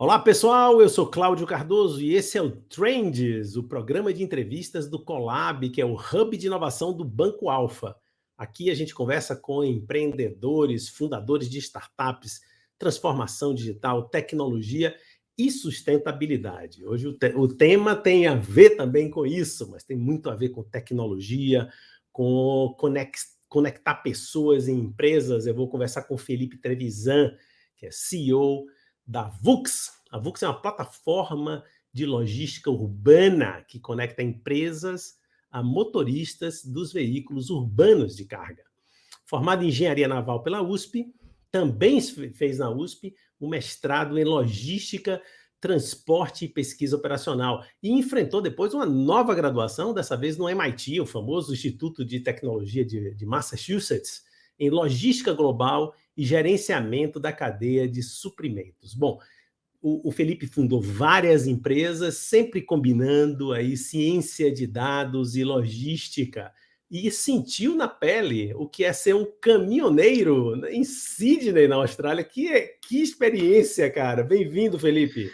Olá, pessoal. Eu sou Cláudio Cardoso e esse é o Trends, o programa de entrevistas do Colab, que é o hub de inovação do Banco Alfa. Aqui a gente conversa com empreendedores, fundadores de startups, transformação digital, tecnologia e sustentabilidade. Hoje o tema tem a ver também com isso, mas tem muito a ver com tecnologia, com conectar pessoas em empresas. Eu vou conversar com o Felipe Trevisan, que é CEO da Vux. A Vux é uma plataforma de logística urbana que conecta empresas a motoristas dos veículos urbanos de carga. Formado em engenharia naval pela USP, também fez na USP um mestrado em logística, transporte e pesquisa operacional e enfrentou depois uma nova graduação, dessa vez no MIT, o famoso Instituto de Tecnologia de Massachusetts, em logística global e gerenciamento da cadeia de suprimentos. Bom, o Felipe fundou várias empresas, sempre combinando aí ciência de dados e logística, e sentiu na pele o que é ser um caminhoneiro em Sydney, na Austrália. Que experiência, cara! Bem-vindo, Felipe.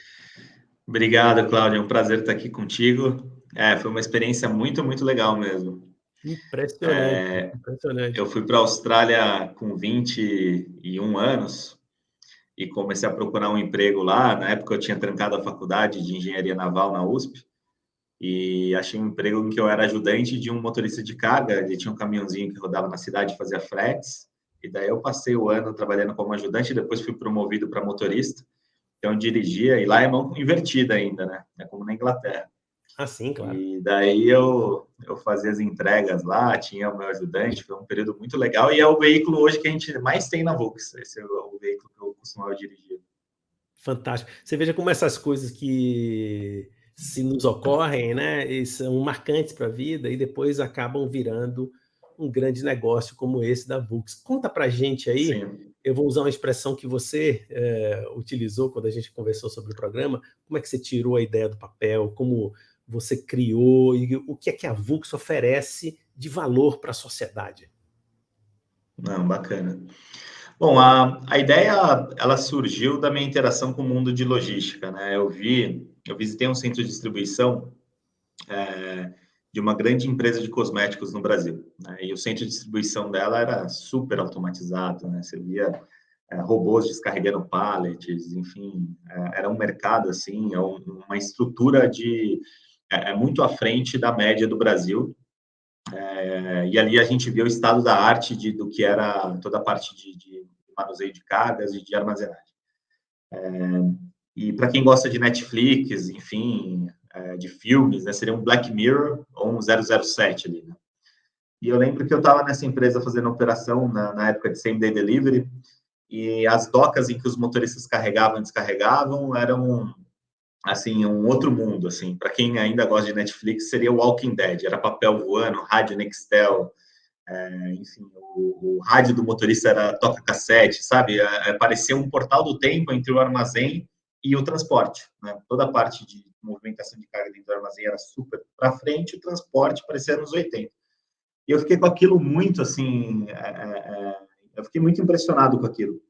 Obrigado, Cláudio. É um prazer estar aqui contigo. Foi uma experiência muito, muito legal mesmo. Impressionante, impressionante. Eu fui para a Austrália com 21 anos e comecei a procurar um emprego lá. Na época, eu tinha trancado a faculdade de engenharia naval na USP e achei um emprego em que eu era ajudante de um motorista de carga. Ele tinha um caminhãozinho que rodava na cidade e fazia fretes. E daí eu passei o ano trabalhando como ajudante e depois fui promovido para motorista. Então, eu dirigia, e lá é mão invertida ainda, né? É como na Inglaterra. Ah, sim, claro. E daí eu fazia as entregas lá, tinha o meu ajudante, foi um período muito legal, e é o veículo hoje que a gente mais tem na Vux, esse é o veículo que eu costumava dirigir. Fantástico. Você veja como essas coisas que se nos ocorrem, né, e são marcantes para a vida e depois acabam virando um grande negócio como esse da Vux. Conta para a gente aí, Sim. eu vou usar uma expressão que você utilizou quando a gente conversou sobre o programa, como é que você tirou a ideia do papel, como você criou e o que é que a Vux oferece de valor para a sociedade? Não, bacana. Bom, a ideia, ela surgiu da minha interação com o mundo de logística, né? Eu visitei um centro de distribuição de uma grande empresa de cosméticos no Brasil, né? E o centro de distribuição dela era super automatizado, né? Você via robôs descarregando pallets, enfim, era um mercado assim, uma estrutura muito à frente da média do Brasil. E ali a gente viu o estado da arte do que era toda a parte de manuseio de cargas e de armazenagem. E para quem gosta de Netflix, enfim, de filmes, né, seria um Black Mirror ou um 007 ali, né? E eu lembro que eu estava nessa empresa fazendo operação na época de same day delivery, e as docas em que os motoristas carregavam e descarregavam eram assim um outro mundo, assim. Para quem ainda gosta de Netflix, seria o Walking Dead, era papel voando, rádio Nextel, enfim, o rádio do motorista era toca-cassete, sabe? Parecia um portal do tempo entre o armazém e o transporte, né? Toda a parte de movimentação de carga dentro do armazém era super para frente, o transporte parecia anos 80. E eu fiquei com aquilo muito, assim, eu fiquei muito impressionado com aquilo.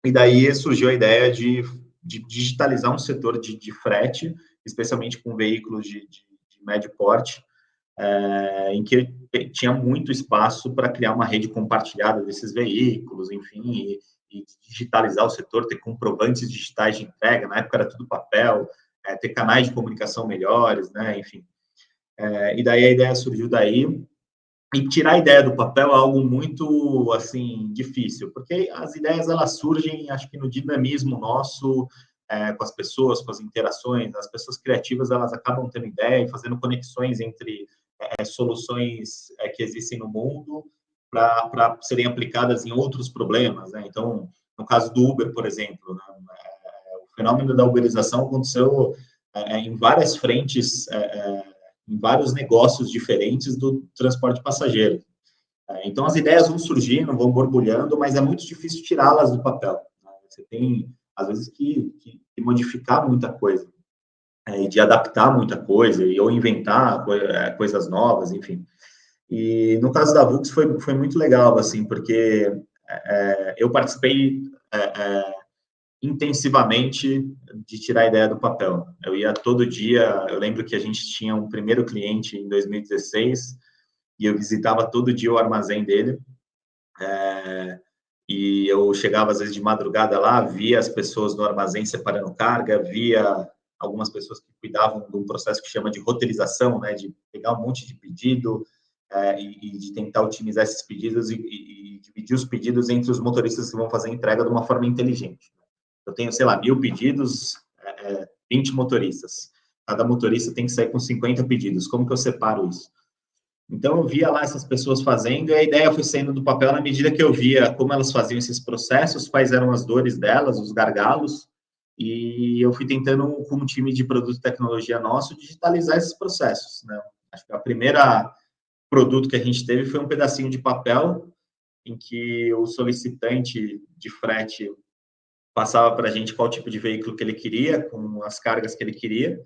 E daí surgiu a ideia de digitalizar um setor de frete, especialmente com veículos de médio porte, em que tinha muito espaço para criar uma rede compartilhada desses veículos, enfim, e digitalizar o setor, ter comprovantes digitais de entrega, na época era tudo papel, ter canais de comunicação melhores, né, enfim. E daí a ideia surgiu daí, e tirar a ideia do papel é algo muito, assim, difícil, porque as ideias, elas surgem, acho que no dinamismo nosso, com as pessoas, com as interações, as pessoas criativas, elas acabam tendo ideia e fazendo conexões entre soluções que existem no mundo para serem aplicadas em outros problemas, né? Então, no caso do Uber, por exemplo, né? O fenômeno da uberização aconteceu em várias frentes, em vários negócios diferentes do transporte de passageiros. Então, as ideias vão surgindo, vão borbulhando, mas é muito difícil tirá-las do papel, né? Você tem, às vezes, que modificar muita coisa, e de adaptar muita coisa, ou inventar coisas novas, enfim. E no caso da Vux foi muito legal, assim, porque eu participei intensivamente de tirar a ideia do papel. Eu ia todo dia, eu lembro que a gente tinha um primeiro cliente em 2016 e eu visitava todo dia o armazém dele. E eu chegava às vezes de madrugada lá, via as pessoas no armazém separando carga, via algumas pessoas que cuidavam de um processo que chama de roteirização, né, de pegar um monte de pedido e de tentar otimizar esses pedidos e dividir os pedidos entre os motoristas que vão fazer a entrega de uma forma inteligente. Eu tenho, sei lá, 1.000 pedidos, 20 motoristas. Cada motorista tem que sair com 50 pedidos. Como que eu separo isso? Então, eu via lá essas pessoas fazendo e a ideia foi saindo do papel na medida que eu via como elas faziam esses processos, quais eram as dores delas, os gargalos, e eu fui tentando, com um time de produto e tecnologia nosso, digitalizar esses processos, né? Acho que a primeira produto que a gente teve foi um pedacinho de papel em que o solicitante de frete passava para a gente qual tipo de veículo que ele queria, com as cargas que ele queria,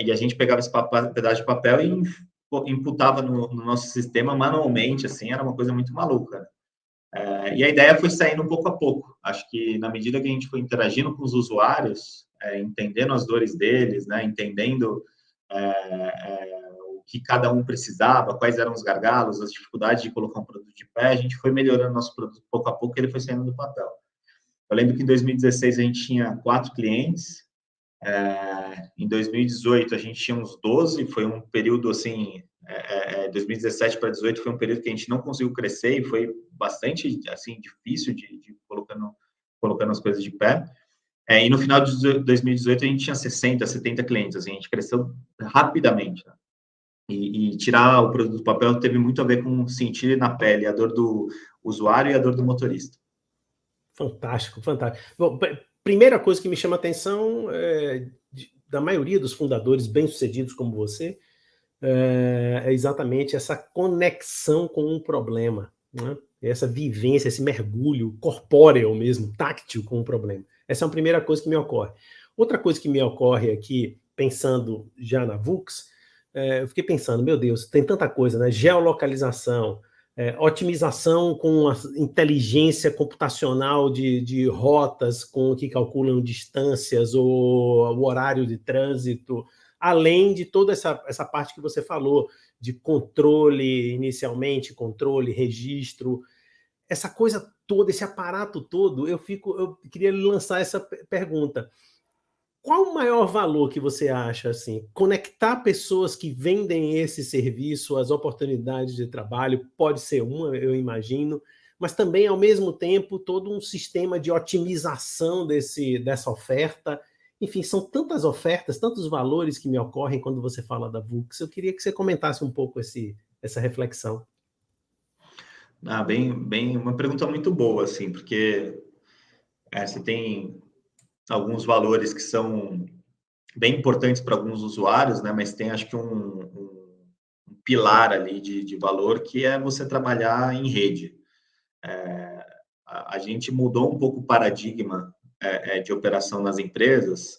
e a gente pegava esse pedaço de papel e imputava no nosso sistema manualmente, assim, era uma coisa muito maluca. E a ideia foi saindo pouco a pouco. Acho que na medida que a gente foi interagindo com os usuários, entendendo as dores deles, né, entendendo o que cada um precisava, quais eram os gargalos, as dificuldades de colocar um produto de pé, a gente foi melhorando nosso produto pouco a pouco, e ele foi saindo do papel. Eu lembro que em 2016 a gente tinha 4 clientes, em 2018 a gente tinha uns 12, foi um período assim, 2017 para 2018 foi um período que a gente não conseguiu crescer e foi bastante assim difícil de colocando as coisas de pé. E no final de 2018 a gente tinha 60, 70 clientes, assim, a gente cresceu rapidamente, né? E tirar o produto do papel teve muito a ver com sentir na pele a dor do usuário e a dor do motorista. Fantástico, fantástico. Bom, primeira coisa que me chama a atenção da maioria dos fundadores bem-sucedidos como você é exatamente essa conexão com um problema, né? Essa vivência, esse mergulho corpóreo mesmo, táctil com o problema. Essa é a primeira coisa que me ocorre. Outra coisa que me ocorre aqui, pensando já na VUX, eu fiquei pensando, meu Deus, tem tanta coisa, né? Geolocalização, otimização com a inteligência computacional de rotas que calculam distâncias ou o horário de trânsito, além de toda essa parte que você falou, de controle inicialmente, controle, registro, essa coisa toda, esse aparato todo, eu queria lançar essa pergunta. Qual o maior valor que você acha, assim? Conectar pessoas que vendem esse serviço, as oportunidades de trabalho, pode ser uma, eu imagino, mas também, ao mesmo tempo, todo um sistema de otimização dessa oferta. Enfim, são tantas ofertas, tantos valores que me ocorrem quando você fala da VUX. Eu queria que você comentasse um pouco essa reflexão. Bem, uma pergunta muito boa, assim, porque você tem alguns valores que são bem importantes para alguns usuários, né? Mas tem, acho que um pilar ali de valor que é você trabalhar em rede. A gente mudou um pouco o paradigma de operação nas empresas,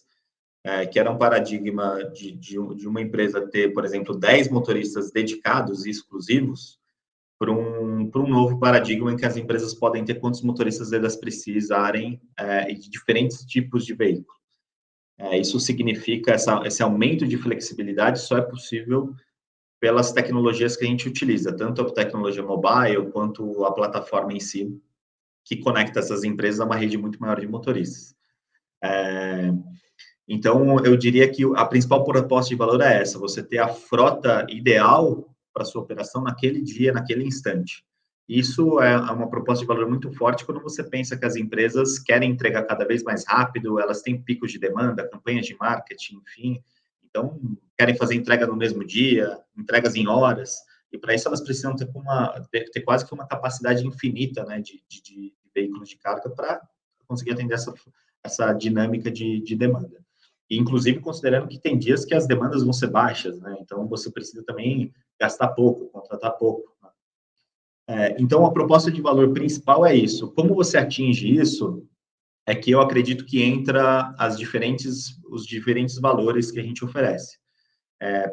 que era um paradigma de uma empresa ter, por exemplo, 10 motoristas dedicados e exclusivos, para um novo paradigma em que as empresas podem ter quantos motoristas elas precisarem de diferentes tipos de veículo. Isso significa esse aumento de flexibilidade só é possível pelas tecnologias que a gente utiliza, tanto a tecnologia mobile quanto a plataforma em si, que conecta essas empresas a uma rede muito maior de motoristas. Então, eu diria que a principal proposta de valor é essa, você ter a frota ideal para a sua operação naquele dia, naquele instante. Isso é uma proposta de valor muito forte quando você pensa que as empresas querem entregar cada vez mais rápido, elas têm picos de demanda, campanhas de marketing, enfim. Então, querem fazer entrega no mesmo dia, entregas em horas, e para isso elas precisam ter quase que uma capacidade infinita, né, de veículos de carga para conseguir atender essa dinâmica de demanda. E, inclusive, considerando que tem dias que as demandas vão ser baixas, né? Então, você precisa também gastar pouco, contratar pouco. Então, a proposta de valor principal é isso. Como você atinge isso, é que eu acredito que entra os diferentes valores que a gente oferece.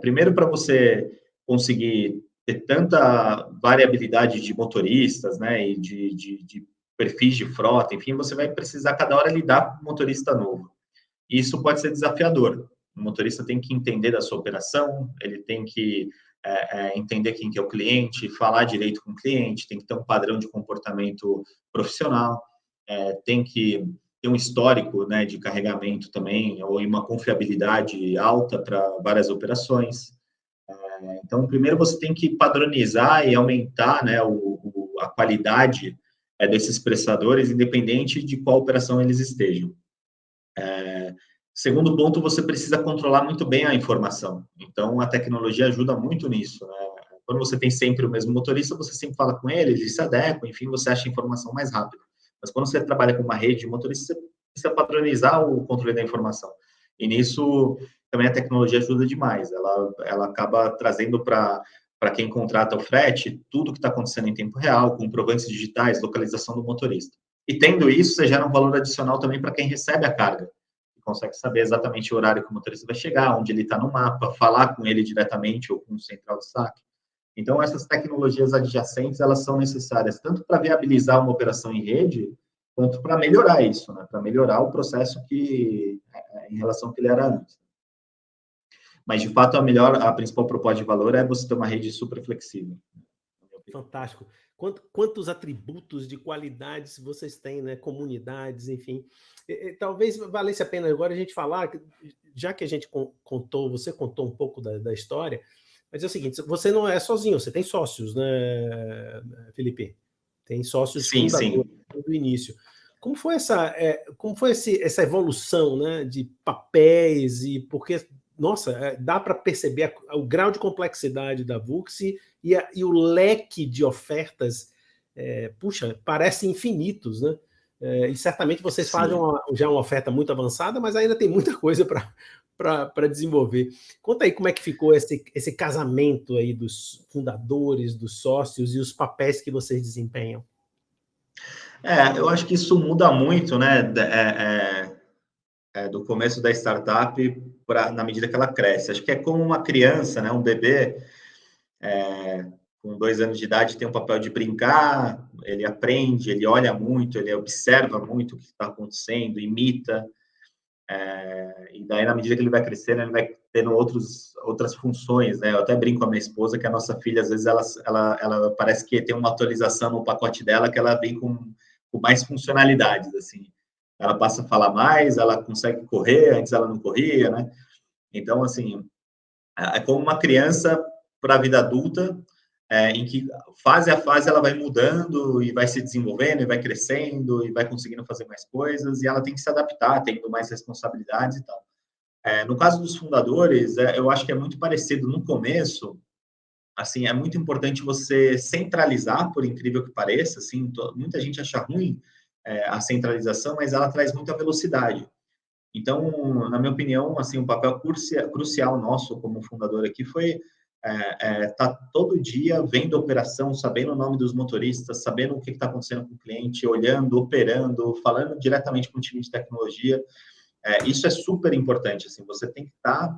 Primeiro, para você conseguir ter tanta variabilidade de motoristas, né, e de perfis de frota, enfim, você vai precisar cada hora lidar com um motorista novo. E isso pode ser desafiador. O motorista tem que entender da sua operação, ele tem que entender quem que é o cliente, falar direito com o cliente, tem que ter um padrão de comportamento profissional, tem que ter um histórico, né, de carregamento também, ou uma confiabilidade alta para várias operações. Então, primeiro você tem que padronizar e aumentar, né, a qualidade desses prestadores, independente de qual operação eles estejam. Segundo ponto, você precisa controlar muito bem a informação. Então, a tecnologia ajuda muito nisso, né? Quando você tem sempre o mesmo motorista, você sempre fala com ele, ele se adequa, enfim, você acha a informação mais rápido. Mas quando você trabalha com uma rede de motoristas, você precisa padronizar o controle da informação. E nisso, também a tecnologia ajuda demais. Ela acaba trazendo para quem contrata o frete tudo que está acontecendo em tempo real, comprovantes digitais, localização do motorista. E tendo isso, você gera um valor adicional também para quem recebe a carga. Consegue saber exatamente o horário que o motorista vai chegar, onde ele está no mapa, falar com ele diretamente ou com o central de saque. Então, essas tecnologias adjacentes, elas são necessárias tanto para viabilizar uma operação em rede, quanto para melhorar isso, né? Para melhorar o processo em relação ao que ele era antes. Mas, de fato, a principal proposta de valor é você ter uma rede super flexível. Fantástico. Quantos atributos de qualidades vocês têm, né? Comunidades, enfim. Talvez valesse a pena agora a gente falar, já que a gente você contou um pouco da história, mas é o seguinte, você não é sozinho, você tem sócios, né, Felipe? Tem sócios fundadores do início. Como foi essa evolução, né, de papéis e porque, nossa, dá para perceber o grau de complexidade da Vuxi e o leque de ofertas, puxa, parece infinitos, né? E certamente vocês fazem já uma oferta muito avançada, mas ainda tem muita coisa para desenvolver. Conta aí como é que ficou esse casamento aí dos fundadores, dos sócios e os papéis que vocês desempenham. Eu acho que isso muda muito, né, do começo da startup na medida que ela cresce. Acho que é como uma criança, né, um bebê com 2 anos de idade tem um papel de brincar, ele aprende, ele olha muito, ele observa muito o que está acontecendo, imita, e daí na medida que ele vai crescendo, ele vai tendo outras funções, né? Eu até brinco com a minha esposa que a nossa filha, às vezes, ela parece que tem uma atualização no pacote dela que ela vem com mais funcionalidades, assim. Ela passa a falar mais, ela consegue correr, antes ela não corria, né? Então, assim, é como uma criança para a vida adulta, em que fase a fase ela vai mudando e vai se desenvolvendo e vai crescendo e vai conseguindo fazer mais coisas e ela tem que se adaptar, tendo mais responsabilidades e tal. No caso dos fundadores, eu acho que é muito parecido. No começo, assim, é muito importante você centralizar, por incrível que pareça, assim, muita gente acha ruim a centralização, mas ela traz muita velocidade. Então, na minha opinião, assim, um papel crucial nosso como fundador aqui foi tá todo dia vendo a operação, sabendo o nome dos motoristas, sabendo o que está acontecendo com o cliente, olhando, operando, falando diretamente com o time de tecnologia. Isso é super importante, assim, você tem que estar...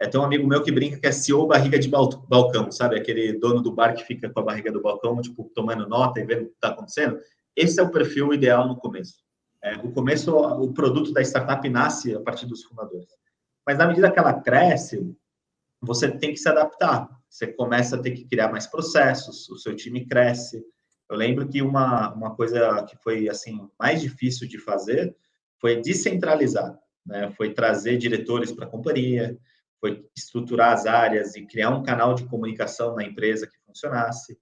tem um amigo meu que brinca que é CEO barriga de balcão, sabe? Aquele dono do bar que fica com a barriga do balcão, tipo, tomando nota e vendo o que está acontecendo. Esse é o perfil ideal no começo. No começo, o produto da startup nasce a partir dos fundadores. Mas, na medida que ela cresce, você tem que se adaptar. Você começa a ter que criar mais processos, o seu time cresce. Eu lembro que uma coisa que foi, assim, mais difícil de fazer foi descentralizar, né? Foi trazer diretores para a companhia, foi estruturar as áreas e criar um canal de comunicação na empresa que funcionasse.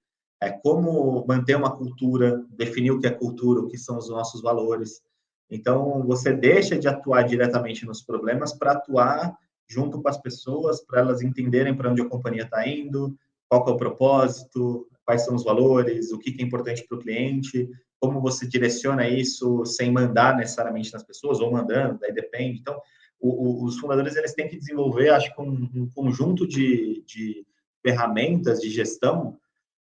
Como manter uma cultura, definir o que é cultura, o que são os nossos valores. Então, você deixa de atuar diretamente nos problemas para atuar junto com as pessoas, para elas entenderem para onde a companhia está indo, qual que é o propósito, quais são os valores, o que é importante para o cliente, como você direciona isso sem mandar necessariamente nas pessoas, ou mandando, daí depende. Então, os fundadores eles têm que desenvolver, acho que um conjunto de ferramentas de gestão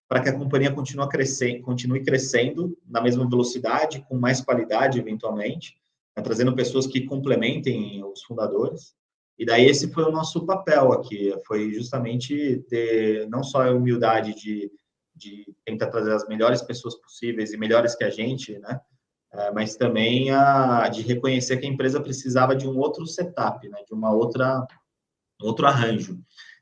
para que a companhia continue crescendo na mesma velocidade, com mais qualidade, eventualmente, né, trazendo pessoas que complementem os fundadores. E daí esse foi o nosso papel aqui, foi justamente ter não só a humildade de de tentar trazer as melhores pessoas possíveis e melhores que a gente, né? Mas também de reconhecer que a empresa precisava de um outro setup, né? De outro arranjo.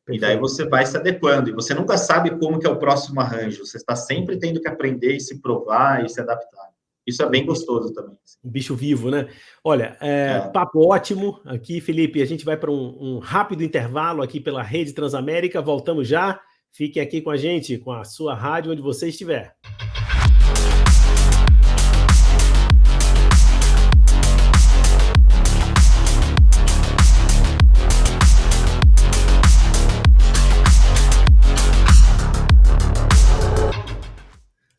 E daí Perfeito. você vai se adequando, e você nunca sabe como que é o próximo arranjo, você está sempre tendo que aprender e se provar e se adaptar. Isso é bem gostoso também. Um bicho vivo, né? Olha, É. papo ótimo aqui, Felipe. A gente vai para um rápido intervalo aqui pela Rede Transamérica. Voltamos já. Fique aqui com a gente, com a sua rádio, onde você estiver.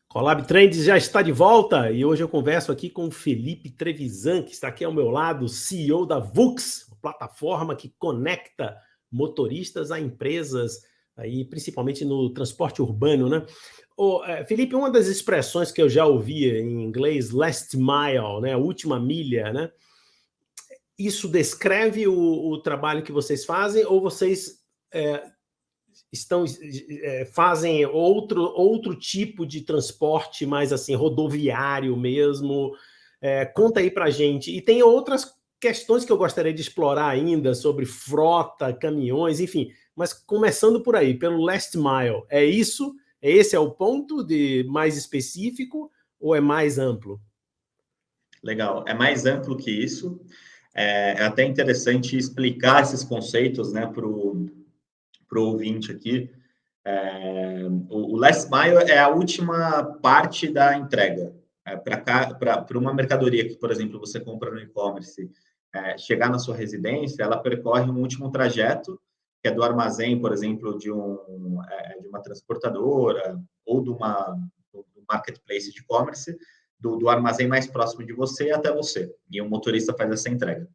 Colab Trends já está de volta e hoje eu converso aqui com o Felipe Trevisan, que está aqui ao meu lado, CEO da Vux, plataforma que conecta motoristas a empresas, aí, principalmente no transporte urbano, né? Felipe, uma das expressões que eu já ouvia em inglês, last mile, né? A última milha, né? Isso descreve o trabalho que vocês fazem ou vocês fazem outro tipo de transporte mais assim, rodoviário mesmo? Conta aí pra gente. E tem outras questões que eu gostaria de explorar ainda sobre frota, caminhões, enfim, mas começando por aí, pelo last mile. É isso? Esse é o ponto de mais específico ou é mais amplo? Legal, é mais amplo que isso. É até interessante explicar esses conceitos, né, para o ouvinte aqui. O last mile é a última parte da entrega. Para uma mercadoria que, por exemplo, você compra no e-commerce, chegar na sua residência, ela percorre um último trajeto, que é do armazém, por exemplo, de uma transportadora ou do marketplace de e-commerce, do armazém mais próximo de você até você. E o motorista faz essa entrega.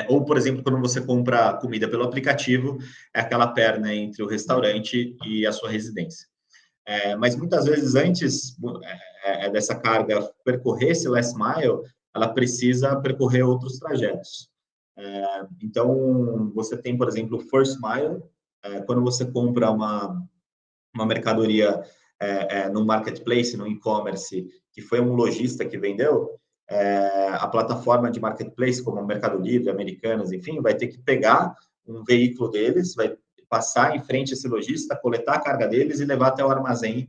Ou, por exemplo, quando você compra comida pelo aplicativo, é aquela perna entre o restaurante e a sua residência. Mas muitas vezes, antes dessa carga percorrer esse last mile, ela precisa percorrer outros trajetos. Então, você tem, por exemplo, o first mile, quando você compra uma mercadoria no marketplace, no e-commerce, que foi um lojista que vendeu, a plataforma de marketplace, como o Mercado Livre, Americanas, enfim, vai ter que pegar um veículo deles, vai passar em frente a esse lojista, coletar a carga deles e levar até o armazém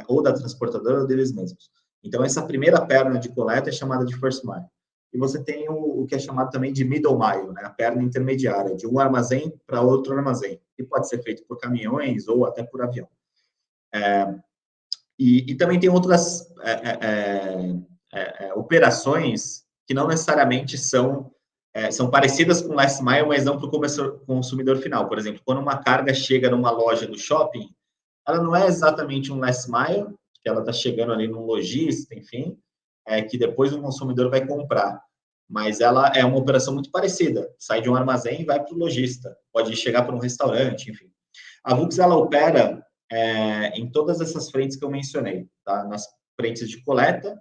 ou da transportadora ou deles mesmos. Então, essa primeira perna de coleta é chamada de first mile. E você tem o que é chamado também de middle mile, né? A perna intermediária, de um armazém para outro armazém, que pode ser feito por caminhões ou até por avião. E também tem outras operações que não necessariamente são parecidas com last mile, mas não para o consumidor final. Por exemplo, quando uma carga chega numa loja do shopping, ela não é exatamente um last mile, que ela está chegando ali num lojista, enfim, que depois o consumidor vai comprar. Mas ela é uma operação muito parecida. Sai de um armazém e vai para o lojista. Pode chegar para um restaurante, enfim. A Vux, ela opera em todas essas frentes que eu mencionei, tá? Nas frentes de coleta,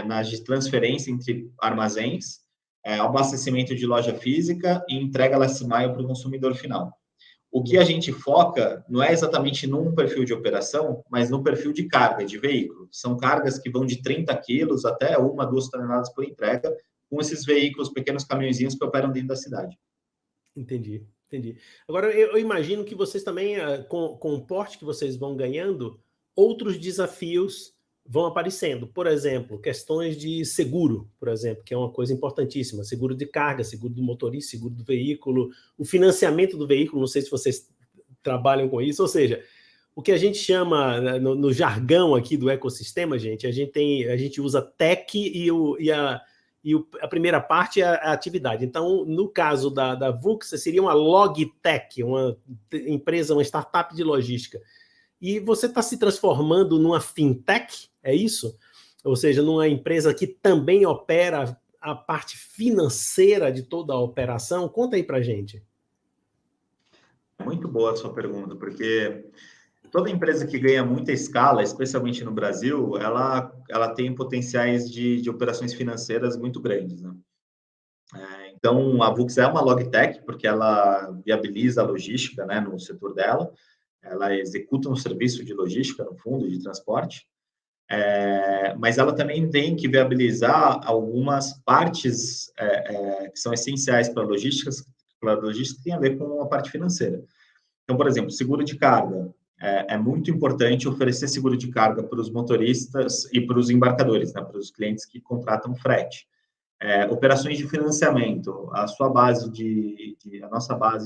nas de transferência entre armazéns, abastecimento de loja física e entrega last mile para o consumidor final. O que a gente foca não é exatamente num perfil de operação, mas no perfil de carga, de veículo. São cargas que vão de 30 quilos até 1, 2 toneladas por entrega, com esses veículos, pequenos caminhõezinhos que operam dentro da cidade. Entendi. Agora, eu imagino que vocês também, com o porte que vocês vão ganhando, outros desafios vão aparecendo. Por exemplo, questões de seguro, por exemplo, que é uma coisa importantíssima. Seguro de carga, seguro do motorista, seguro do veículo, o financiamento do veículo, não sei se vocês trabalham com isso, ou seja, o que a gente chama, no jargão aqui do ecossistema, gente, a gente usa tech e a primeira parte é a atividade. Então, no caso da Vux, seria uma logtech, uma empresa, uma startup de logística. E você está se transformando numa fintech, é isso? Ou seja, numa empresa que também opera a parte financeira de toda a operação? Conta aí para a gente. Muito boa a sua pergunta, porque toda empresa que ganha muita escala, especialmente no Brasil, ela tem potenciais de operações financeiras muito grandes, né? Então, a Vux é uma logtech, porque ela viabiliza a logística, né, no setor dela. ela executa um serviço de logística, no fundo, de transporte, mas ela também tem que viabilizar algumas partes que são essenciais para a logística, que tem a ver com a parte financeira. Então, por exemplo, seguro de carga. É muito importante oferecer seguro de carga para os motoristas e para os embarcadores, né, para os clientes que contratam frete. Operações de financiamento. A nossa base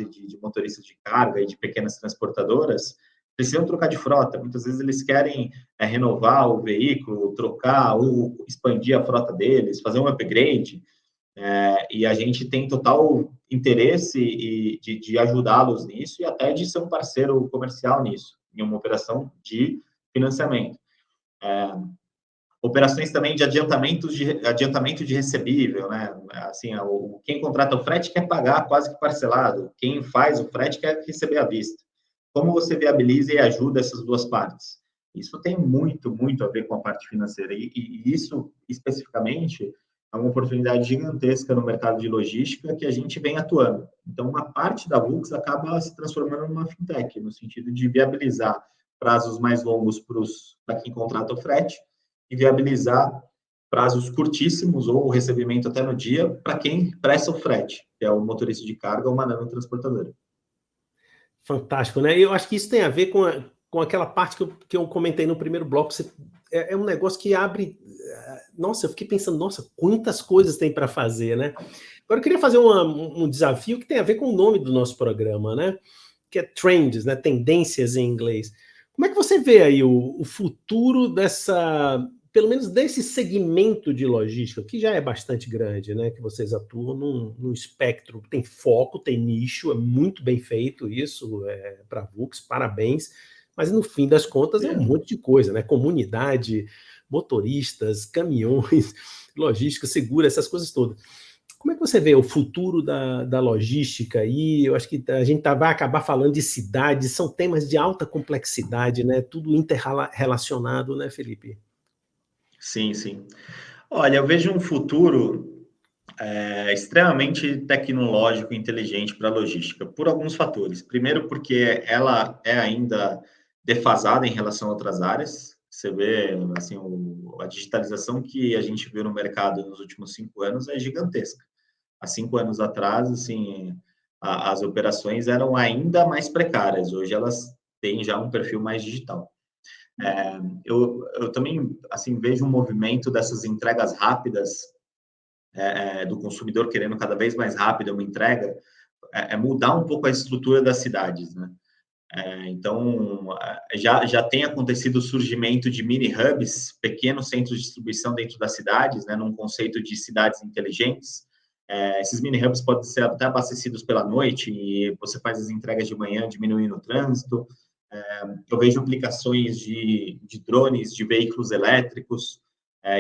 de motoristas de carga e de pequenas transportadoras precisam trocar de frota. Muitas vezes eles querem renovar o veículo, trocar ou expandir a frota deles, fazer um upgrade. E a gente tem total interesse de ajudá-los nisso e até de ser um parceiro comercial nisso, em uma operação de financiamento. Operações também de adiantamento de recebível, né? Assim, quem contrata o frete quer pagar quase que parcelado, quem faz o frete quer receber à vista. Como você viabiliza e ajuda essas duas partes? Isso tem muito, muito a ver com a parte financeira. E isso, especificamente, é uma oportunidade gigantesca no mercado de logística que a gente vem atuando. Então, uma parte da Vux acaba se transformando numa fintech, no sentido de viabilizar prazos mais longos para quem contrata o frete e viabilizar prazos curtíssimos ou o recebimento até no dia para quem presta o frete, que é o motorista de carga ou uma nanotransportadora. Fantástico, né? Eu acho que isso tem a ver com aquela parte que eu comentei no primeiro bloco. É um negócio que abre. Nossa, eu fiquei pensando, nossa, quantas coisas tem para fazer, né? Agora eu queria fazer um desafio que tem a ver com o nome do nosso programa, né? Que é Trends, né? Tendências em inglês. Como é que você vê aí o futuro pelo menos desse segmento de logística, que já é bastante grande, né? Que vocês atuam num espectro, tem foco, tem nicho, é muito bem feito isso, para a Vux, parabéns, mas no fim das contas é um monte de coisa, né? Comunidade, motoristas, caminhões, logística, seguro, essas coisas todas. Como é que você vê o futuro da logística aí? Eu acho que a gente vai acabar falando de cidades, são temas de alta complexidade, né? Tudo interrelacionado, né, Felipe? Sim, sim. Olha, eu vejo um futuro extremamente tecnológico e inteligente para a logística, por alguns fatores. Primeiro, porque ela é ainda defasada em relação a outras áreas. Você vê, assim, a digitalização que a gente viu no mercado nos últimos 5 anos é gigantesca. Há 5 anos atrás, assim, as operações eram ainda mais precárias. Hoje elas têm já um perfil mais digital. Eu também, assim, vejo um movimento dessas entregas rápidas, do consumidor querendo cada vez mais rápido uma entrega, mudar um pouco a estrutura das cidades, né? Então, já tem acontecido o surgimento de mini hubs, pequenos centros de distribuição dentro das cidades, né, num conceito de cidades inteligentes. Esses mini hubs podem ser até abastecidos pela noite e você faz as entregas de manhã, diminuindo o trânsito. Eu vejo aplicações de drones, de veículos elétricos.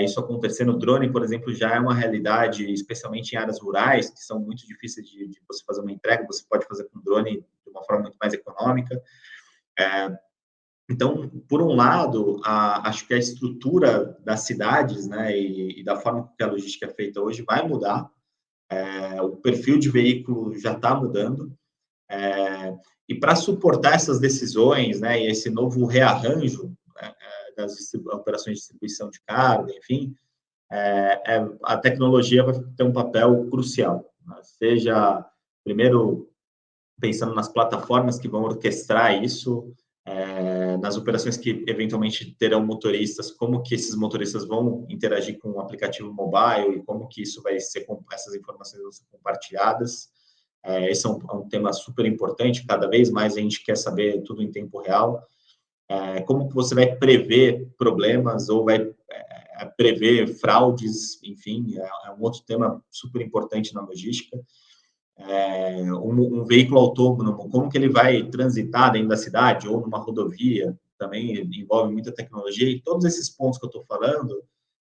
Isso acontecendo. Drone, por exemplo, já é uma realidade, especialmente em áreas rurais, que são muito difíceis de você fazer uma entrega. Você pode fazer com drone de uma forma muito mais econômica. Então, por um lado, acho que a estrutura das cidades, né, e da forma que a logística é feita hoje vai mudar. O perfil de veículo já está mudando. E para suportar essas decisões, né, e esse novo rearranjo, né, das operações de distribuição de carga, enfim, a tecnologia vai ter um papel crucial, né? Seja, primeiro, pensando nas plataformas que vão orquestrar isso, nas operações que eventualmente terão motoristas, como que esses motoristas vão interagir com o aplicativo mobile e como que isso vai ser, essas informações vão ser compartilhadas. Esse é um tema super importante, cada vez mais a gente quer saber tudo em tempo real. Como que você vai prever problemas ou vai prever fraudes, enfim, é um outro tema super importante na logística. Um veículo autônomo, como que ele vai transitar dentro da cidade ou numa rodovia, também envolve muita tecnologia, e todos esses pontos que eu estou falando,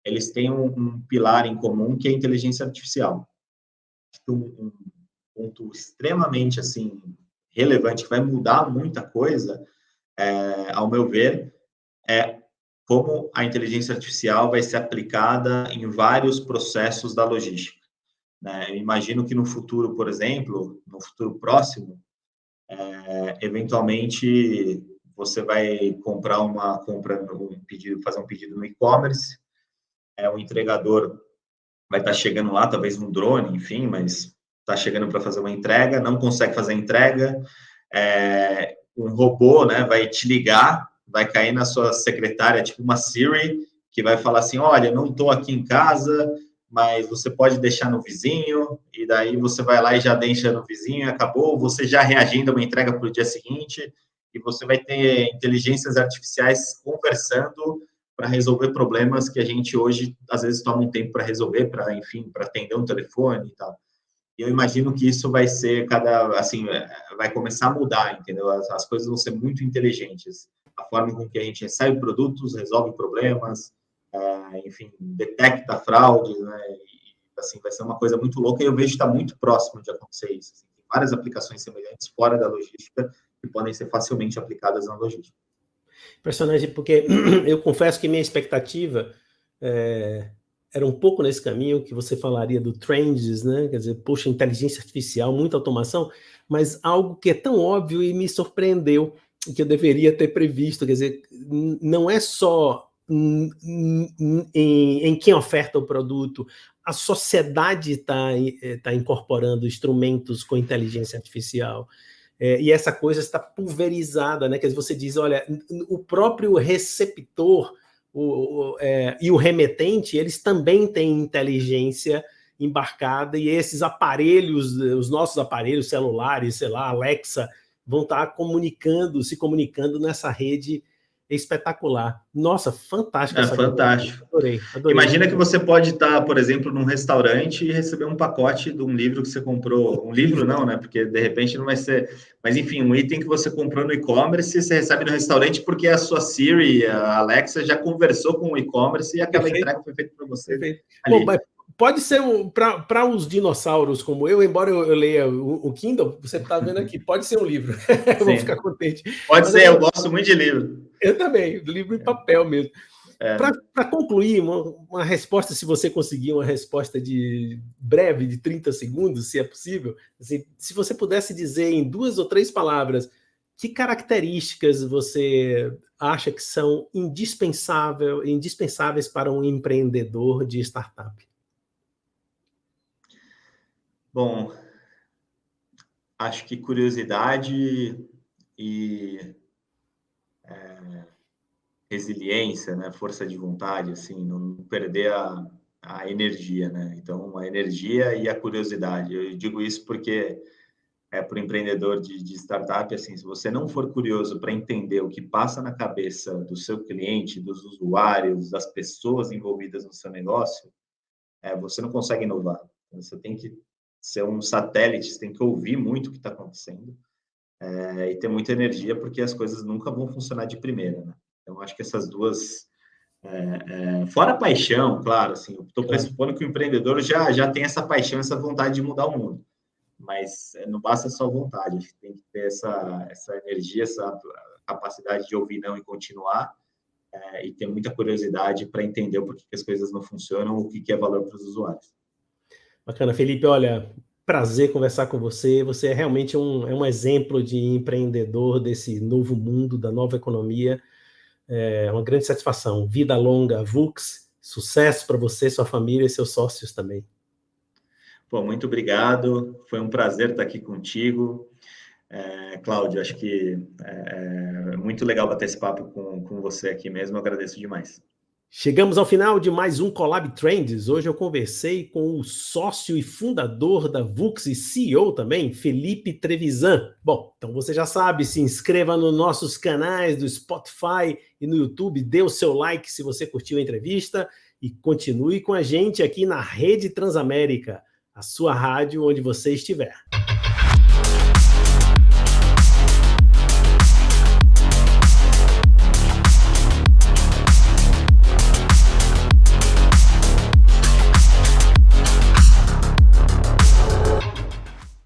eles têm um pilar em comum, que é a inteligência artificial. Um ponto extremamente, assim, relevante, que vai mudar muita coisa, ao meu ver, é como a inteligência artificial vai ser aplicada em vários processos da logística, né? Eu imagino que no futuro, por exemplo, no futuro próximo, eventualmente você vai fazer um pedido no e-commerce, o entregador vai estar chegando lá, talvez um drone, enfim, mas está chegando para fazer uma entrega, não consegue fazer a entrega, um robô, né, vai te ligar, vai cair na sua secretária, tipo uma Siri, que vai falar assim, olha, não estou aqui em casa, mas você pode deixar no vizinho, e daí você vai lá e já deixa no vizinho, acabou, você já reagindo a uma entrega para o dia seguinte, e você vai ter inteligências artificiais conversando para resolver problemas que a gente hoje, às vezes, toma um tempo para resolver, enfim, para atender um telefone e tal. E eu imagino que isso vai ser vai começar a mudar, entendeu? As coisas vão ser muito inteligentes. A forma com que a gente recebe produtos, resolve problemas, enfim, detecta fraudes, né? E, assim, vai ser uma coisa muito louca e eu vejo que está muito próximo de acontecer isso. Assim, tem várias aplicações semelhantes fora da logística que podem ser facilmente aplicadas na logística. Impressionante, porque eu confesso que minha expectativa era um pouco nesse caminho que você falaria do trends, né? Quer dizer, puxa, inteligência artificial, muita automação, mas algo que é tão óbvio e me surpreendeu, que eu deveria ter previsto. Quer dizer, não é só em quem oferta o produto, a sociedade está incorporando instrumentos com inteligência artificial. E essa coisa está pulverizada, né? Quer dizer, você diz, olha, o próprio receptor e o remetente, eles também têm inteligência embarcada, e esses aparelhos, os nossos aparelhos celulares, sei lá, Alexa, vão estar se comunicando nessa rede espetacular. Nossa, fantástico. Fantástico. Adorei. Imagina que você pode estar, por exemplo, num restaurante e receber um pacote de um livro que você comprou. Um livro não, né? Porque de repente não vai ser. Mas enfim, um item que você comprou no e-commerce, você recebe no restaurante porque a sua Siri, a Alexa, já conversou com o e-commerce e aquela entrega foi feita para você. Perfeito. Bom, mas pode ser para os dinossauros como eu, embora eu leia o Kindle, você está vendo aqui, pode ser um livro. Eu vou ficar contente. Pode ser, eu gosto muito de livro. Eu também, livro em papel mesmo. Para concluir, uma resposta, se você conseguir uma resposta breve, de 30 segundos, se é possível, assim, se você pudesse dizer em 2 ou 3 palavras, que características você acha que são indispensáveis para um empreendedor de startup? Bom, acho que curiosidade e resiliência, né? Força de vontade, assim, não perder a energia, né? Então, a energia e a curiosidade. Eu digo isso porque para o empreendedor de startup, assim, se você não for curioso para entender o que passa na cabeça do seu cliente, dos usuários, das pessoas envolvidas no seu negócio, você não consegue inovar. Você tem que ser um satélite, você tem que ouvir muito o que está acontecendo e ter muita energia, porque as coisas nunca vão funcionar de primeira, né? Então, acho que essas duas... fora a paixão, claro, assim, eu estou pressupondo que o empreendedor já tem essa paixão, essa vontade de mudar o mundo. Mas não basta só vontade, acho que tem que ter essa energia, essa capacidade de ouvir não e continuar, e ter muita curiosidade para entender o porquê que as coisas não funcionam, o que é valor para os usuários. Bacana, Felipe, olha, prazer conversar com você. Você é realmente um exemplo de empreendedor desse novo mundo, da nova economia. É uma grande satisfação. Vida longa, VUX, sucesso para você, sua família e seus sócios também. Pô, muito obrigado, foi um prazer estar aqui contigo. Cláudio, acho que é muito legal bater esse papo com você aqui mesmo, eu agradeço demais. Chegamos ao final de mais um Collab Trends. Hoje eu conversei com o sócio e fundador da VUX e CEO também, Felipe Trevisan. Bom, então você já sabe, se inscreva nos nossos canais do Spotify e no YouTube, dê o seu like se você curtiu a entrevista e continue com a gente aqui na Rede Transamérica, a sua rádio onde você estiver.